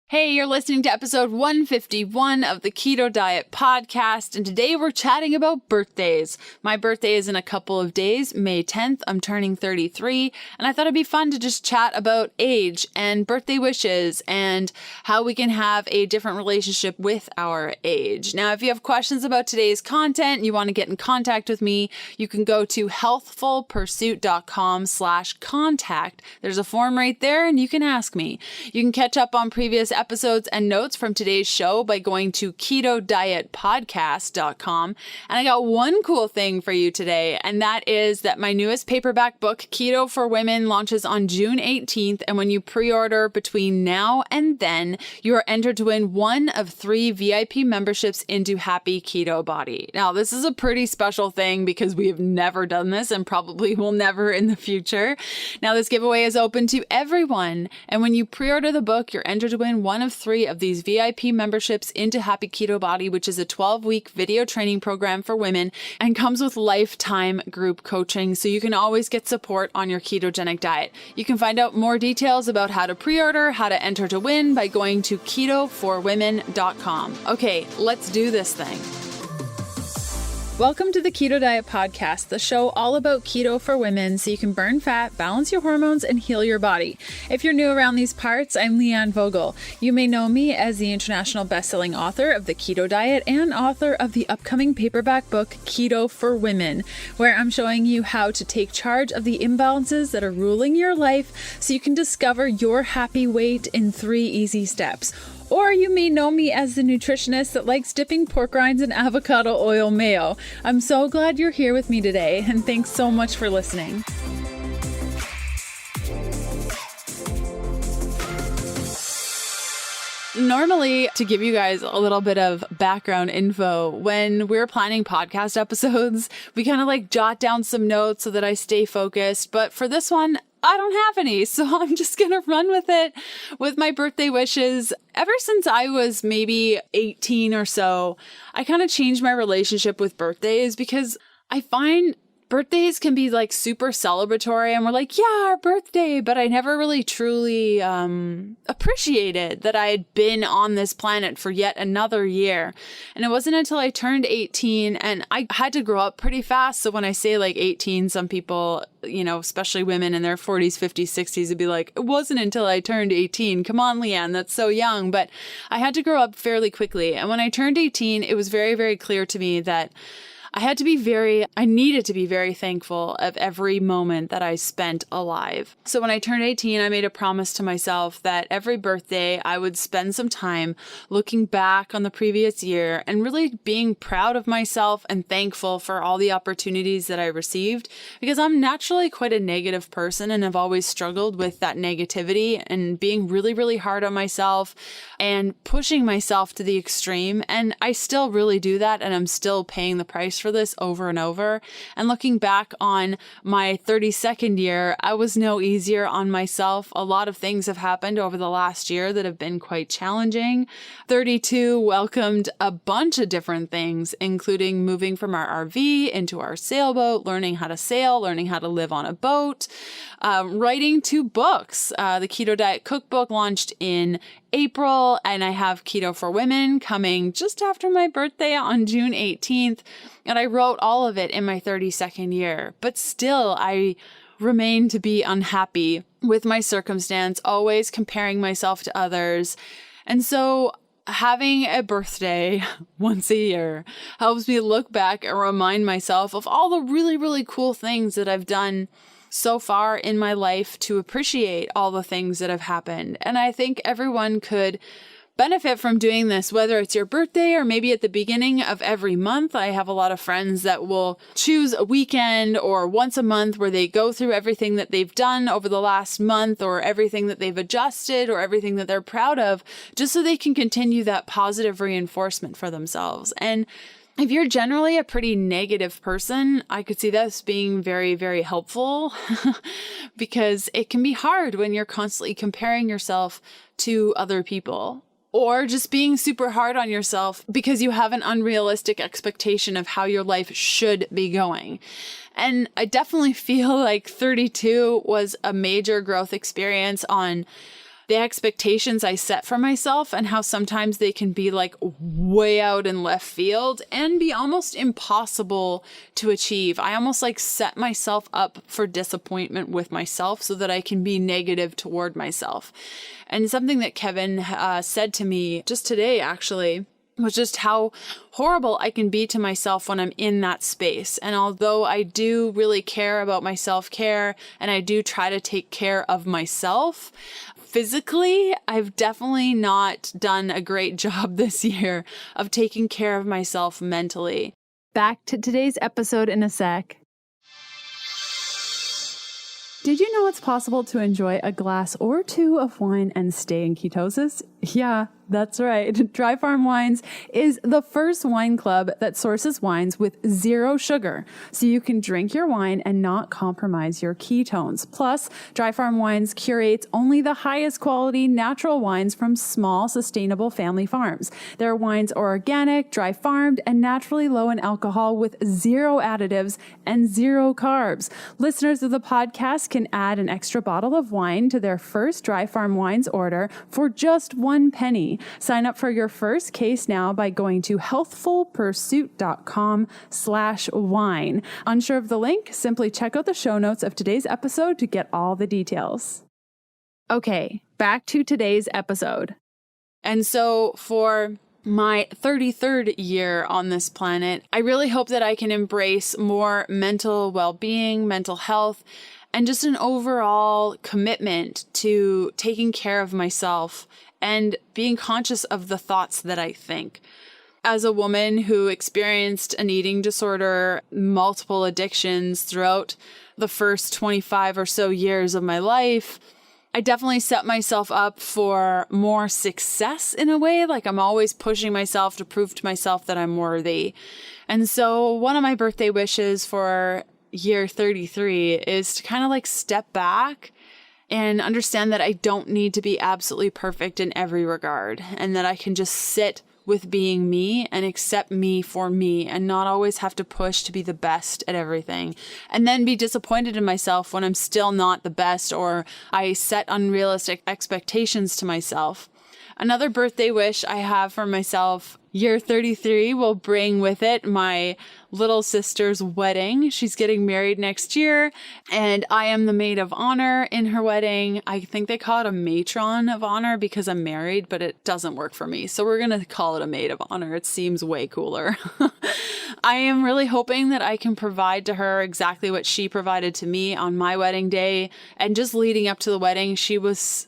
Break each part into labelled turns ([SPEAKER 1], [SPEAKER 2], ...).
[SPEAKER 1] Hey, you're listening to episode 151 of the Keto Diet Podcast, and today we're chatting about birthdays. My birthday is in a couple of days, May 10th. I'm turning 33, and I thought it'd be fun to just chat about age and birthday wishes and how we can have a different relationship with our age. Now, if you have questions about today's content and you want to get in contact with me, you can go to healthfulpursuit.com/contact. There's a form right there, and you can ask me. You can catch up on previous episodes and notes from today's show by going to ketodietpodcast.com. And I got one cool thing for you today, and that is that my newest paperback book, Keto for Women, launches on June 18th. And when you pre-order between now and then, you are entered to win one of 3 VIP memberships into Happy Keto Body. Now, this is a pretty special thing because we have never done this and probably will never in the future. Now, this giveaway is open to everyone. And when you pre-order the book, you're entered to win one of 3 of these VIP memberships into Happy Keto Body, which is a 12-week video training program for women and comes with lifetime group coaching, so you can always get support on your ketogenic diet. You can find out more details about how to pre-order, how to enter to win by going to ketoforwomen.com. Okay, let's do this thing. Welcome to the Keto Diet Podcast, the show all about keto for women so you can burn fat, balance your hormones, and heal your body. If you're new around these parts, I'm Leanne Vogel. You may know me as the international best-selling author of The Keto Diet and author of the upcoming paperback book, Keto for Women, where I'm showing you how to take charge of the imbalances that are ruling your life so you can discover your happy weight in 3 easy steps. Or you may know me as the nutritionist that likes dipping pork rinds in avocado oil mayo. I'm so glad you're here with me today, and thanks so much for listening. Normally, to give you guys a little bit of background info, when we're planning podcast episodes, we kind of like jot down some notes so that I stay focused. But for this one, I don't have any, so I'm just going to run with it with my birthday wishes. Ever since I was maybe 18 or so, I kind of changed my relationship with birthdays because I find birthdays can be like super celebratory and we're like, yeah, our birthday, but I never really truly appreciated that I had been on this planet for yet another year. And it wasn't until I turned 18 and I had to grow up pretty fast. So when I say like 18, some people, you know, especially women in their 40s, 50s, 60s would be like, it wasn't until I turned 18. Come on, Leanne, that's so young. But I had to grow up fairly quickly. And when I turned 18, it was very, very clear to me that I needed to be very thankful of every moment that I spent alive. So when I turned 18, I made a promise to myself that every birthday I would spend some time looking back on the previous year and really being proud of myself and thankful for all the opportunities that I received, because I'm naturally quite a negative person and have always struggled with that negativity and being really, really hard on myself and pushing myself to the extreme. And I still really do that, and I'm still paying the price for this over and over. And looking back on my 32nd year, I was no easier on myself. A lot of things have happened over the last year that have been quite challenging. 32 welcomed a bunch of different things, including moving from our RV into our sailboat, learning how to sail, learning how to live on a boat, writing 2 books. The Keto Diet Cookbook launched in April, and I have Keto for Women coming just after my birthday on June 18th. And I wrote all of it in my 32nd year, but still I remain to be unhappy with my circumstance, always comparing myself to others. And so having a birthday once a year helps me look back and remind myself of all the really, really cool things that I've done so far in my life to appreciate all the things that have happened. And I think everyone could benefit from doing this, whether it's your birthday or maybe at the beginning of every month. I have a lot of friends that will choose a weekend or once a month where they go through everything that they've done over the last month or everything that they've adjusted or everything that they're proud of, just so they can continue that positive reinforcement for themselves. And if you're generally a pretty negative person, I could see this being very, very helpful because it can be hard when you're constantly comparing yourself to other people. Or just being super hard on yourself because you have an unrealistic expectation of how your life should be going. And I definitely feel like 32 was a major growth experience on the expectations I set for myself and how sometimes they can be like way out in left field and be almost impossible to achieve. I almost like set myself up for disappointment with myself so that I can be negative toward myself. And something that Kevin said to me just today, actually, was just how horrible I can be to myself when I'm in that space. And although I do really care about my self-care and I do try to take care of myself, physically, I've definitely not done a great job this year of taking care of myself mentally. Back to today's episode in a sec. Did you know it's possible to enjoy a glass or two of wine and stay in ketosis? Yeah, that's right. Dry Farm Wines is the first wine club that sources wines with 0 sugar, so you can drink your wine and not compromise your ketones. Plus, Dry Farm Wines curates only the highest quality natural wines from small, sustainable family farms. Their wines are organic, dry farmed, and naturally low in alcohol with 0 additives and 0 carbs. Listeners of the podcast can add an extra bottle of wine to their first Dry Farm Wines order for just 1 penny. Sign up for your first case now by going to healthfulpursuit.com/wine. Unsure of the link? Simply check out the show notes of today's episode to get all the details. Okay, back to today's episode. And so for my 33rd year on this planet, I really hope that I can embrace more mental well-being, mental health, and just an overall commitment to taking care of myself and being conscious of the thoughts that I think. As a woman who experienced an eating disorder, multiple addictions throughout the first 25 or so years of my life, I definitely set myself up for more success in a way. Like I'm always pushing myself to prove to myself that I'm worthy. And so one of my birthday wishes for year 33 is to kind of like step back and understand that I don't need to be absolutely perfect in every regard, and that I can just sit with being me and accept me for me and not always have to push to be the best at everything, and then be disappointed in myself when I'm still not the best or I set unrealistic expectations to myself. Another birthday wish I have for myself, year 33 will bring with it my little sister's wedding. She's getting married next year, and I am the maid of honor in her wedding. I think they call it a matron of honor because I'm married, but it doesn't work for me. So we're going to call it a maid of honor. It seems way cooler. I am really hoping that I can provide to her exactly what she provided to me on my wedding day. And just leading up to the wedding, she was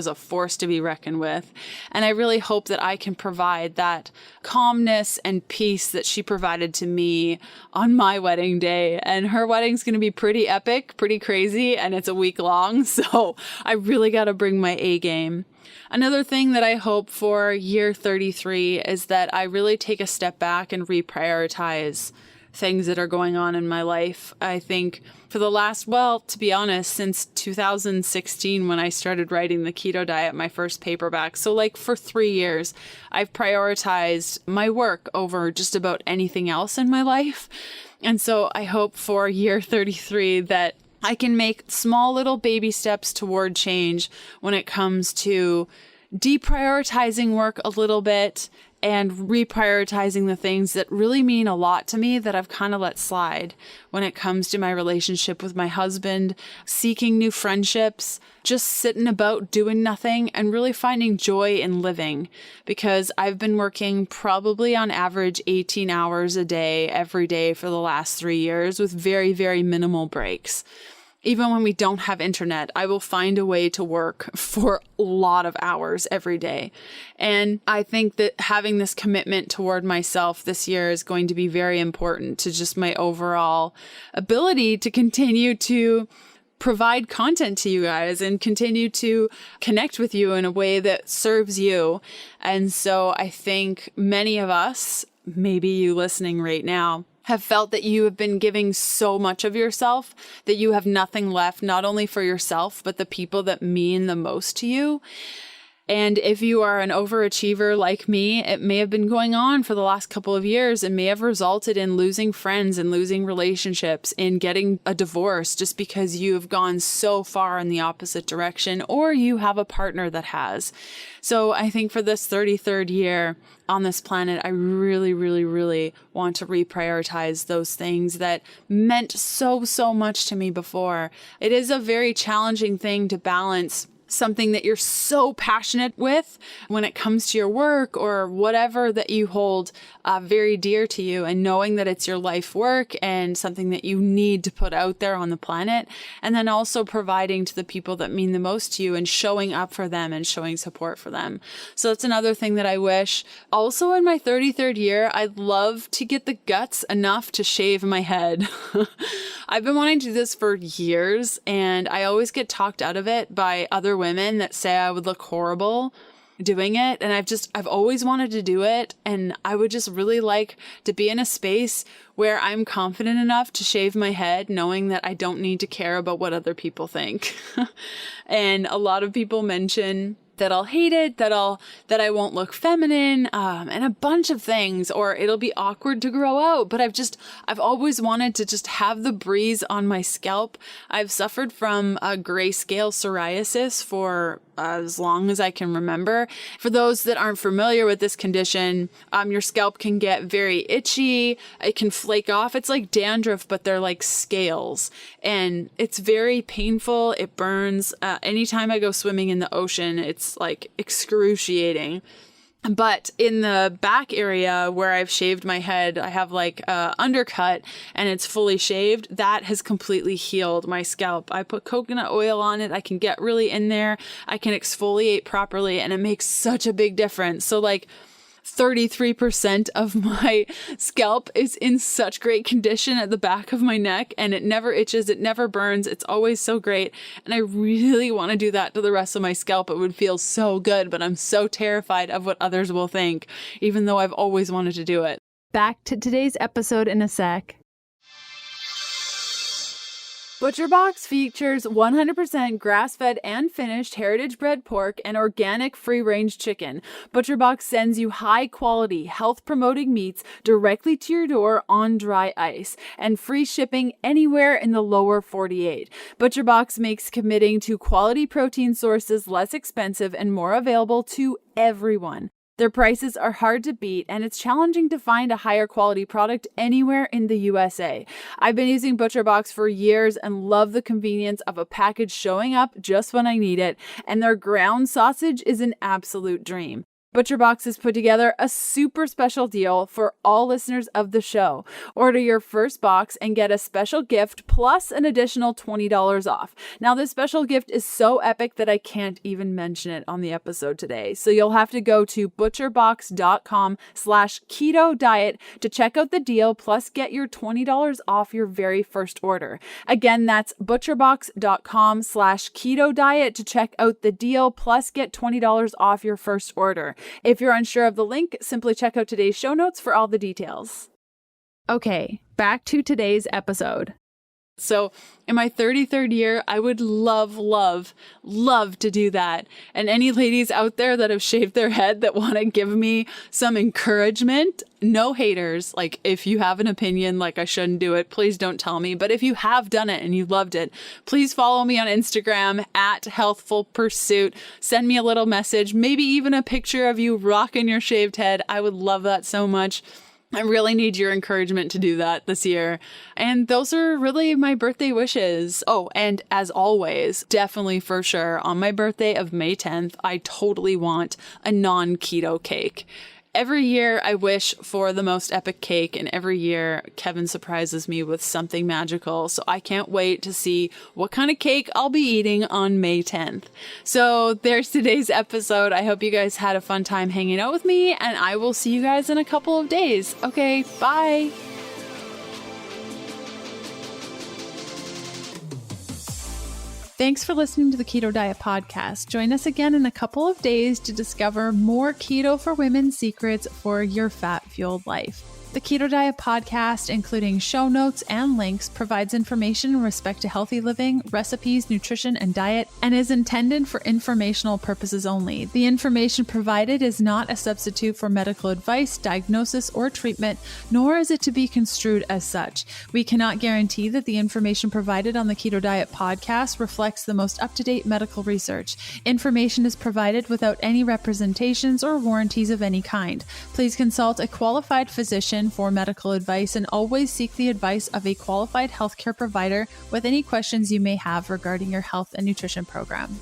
[SPEAKER 1] a force to be reckoned with. And I really hope that I can provide that calmness and peace that she provided to me on my wedding day. And her wedding's going to be pretty epic, pretty crazy, and it's a week long. So I really got to bring my A game. Another thing that I hope for year 33 is that I really take a step back and reprioritize things that are going on in my life. I think for the last, to be honest, since 2016 when I started writing the Keto Diet, my first paperback. So like for 3 years, I've prioritized my work over just about anything else in my life. And so I hope for year 33 that I can make small little baby steps toward change when it comes to deprioritizing work a little bit and reprioritizing the things that really mean a lot to me that I've kind of let slide when it comes to my relationship with my husband, seeking new friendships, just sitting about doing nothing and really finding joy in living, because I've been working probably on average 18 hours a day every day for the last 3 years with very, very minimal breaks. Even when we don't have internet, I will find a way to work for a lot of hours every day. And I think that having this commitment toward myself this year is going to be very important to just my overall ability to continue to provide content to you guys and continue to connect with you in a way that serves you. And so I think many of us, maybe you listening right now, have felt that you have been giving so much of yourself that you have nothing left, not only for yourself, but the people that mean the most to you. And if you are an overachiever like me, it may have been going on for the last couple of years and may have resulted in losing friends and losing relationships, in getting a divorce just because you have gone so far in the opposite direction, or you have a partner that has. So I think for this 33rd year on this planet, I really, really, really want to reprioritize those things that meant so, so much to me before. It is a very challenging thing to balance something that you're so passionate with when it comes to your work or whatever that you hold very dear to you, and knowing that it's your life work and something that you need to put out there on the planet, and then also providing to the people that mean the most to you and showing up for them and showing support for them. So that's another thing that I wish. Also in my 33rd year, I'd love to get the guts enough to shave my head. I've been wanting to do this for years, and I always get talked out of it by other women that say I would look horrible doing it. And I've always wanted to do it. And I would just really like to be in a space where I'm confident enough to shave my head, knowing that I don't need to care about what other people think. And a lot of people mention that I'll hate it, that I won't look feminine, and a bunch of things, or it'll be awkward to grow out. But I've always wanted to just have the breeze on my scalp. I've suffered from grayscale psoriasis for as long as I can remember. For those that aren't familiar with this condition, your scalp can get very itchy. It can flake off. It's like dandruff, but they're like scales, and it's very painful. It burns. Anytime I go swimming in the ocean, it's like excruciating. But in the back area where I've shaved my head, I have like undercut and it's fully shaved. That has completely healed my scalp. I put coconut oil on it. I can get really in there. I can exfoliate properly, and it makes such a big difference. So like 33% of my scalp is in such great condition at the back of my neck, and it never itches, it never burns. It's always so great. And I really want to do that to the rest of my scalp. It would feel so good, but I'm so terrified of what others will think, even though I've always wanted to do it. Back to today's episode in a sec. ButcherBox features 100% grass-fed and finished heritage-bred pork and organic free-range chicken. ButcherBox sends you high-quality, health-promoting meats directly to your door on dry ice, and free shipping anywhere in the lower 48. ButcherBox makes committing to quality protein sources less expensive and more available to everyone. Their prices are hard to beat, and it's challenging to find a higher quality product anywhere in the USA. I've been using ButcherBox for years and love the convenience of a package showing up just when I need it, and their ground sausage is an absolute dream. ButcherBox has put together a super special deal for all listeners of the show. Order your first box and get a special gift plus an additional $20 off. Now, this special gift is so epic that I can't even mention it on the episode today. So you'll have to go to butcherbox.com/keto diet to check out the deal, plus get your $20 off your very first order. Again, that's butcherbox.com/keto diet to check out the deal, plus get $20 off your first order. If you're unsure of the link, simply check out today's show notes for all the details. Okay, back to today's episode. So in my 33rd year, I would love to do that. And any ladies out there that have shaved their head that want to give me some encouragement, no haters. Like, if you have an opinion like I shouldn't do it, please don't tell me. But if you have done it and you loved it, please follow me on Instagram at Healthful Pursuit. Send me a little message, maybe even a picture of you rocking your shaved head. I would love that so much. I really need your encouragement to do that this year. And those are really my birthday wishes. Oh, and as always, definitely for sure, on my birthday of May 10th, I totally want a non-keto cake. Every year I wish for the most epic cake, and every year Kevin surprises me with something magical. So I can't wait to see what kind of cake I'll be eating on May 10th. So there's today's episode. I hope you guys had a fun time hanging out with me, and I will see you guys in a couple of days. Okay, bye. Thanks for listening to the Keto Diet Podcast. Join us again in a couple of days to discover more keto for women secrets for your fat fueled life. The Keto Diet Podcast, including show notes and links, provides information in respect to healthy living, recipes, nutrition, and diet, and is intended for informational purposes only. The information provided is not a substitute for medical advice, diagnosis, or treatment, nor is it to be construed as such. We cannot guarantee that the information provided on the Keto Diet Podcast reflects the most up-to-date medical research. Information is provided without any representations or warranties of any kind. Please consult a qualified physician for medical advice and always seek the advice of a qualified healthcare provider with any questions you may have regarding your health and nutrition program.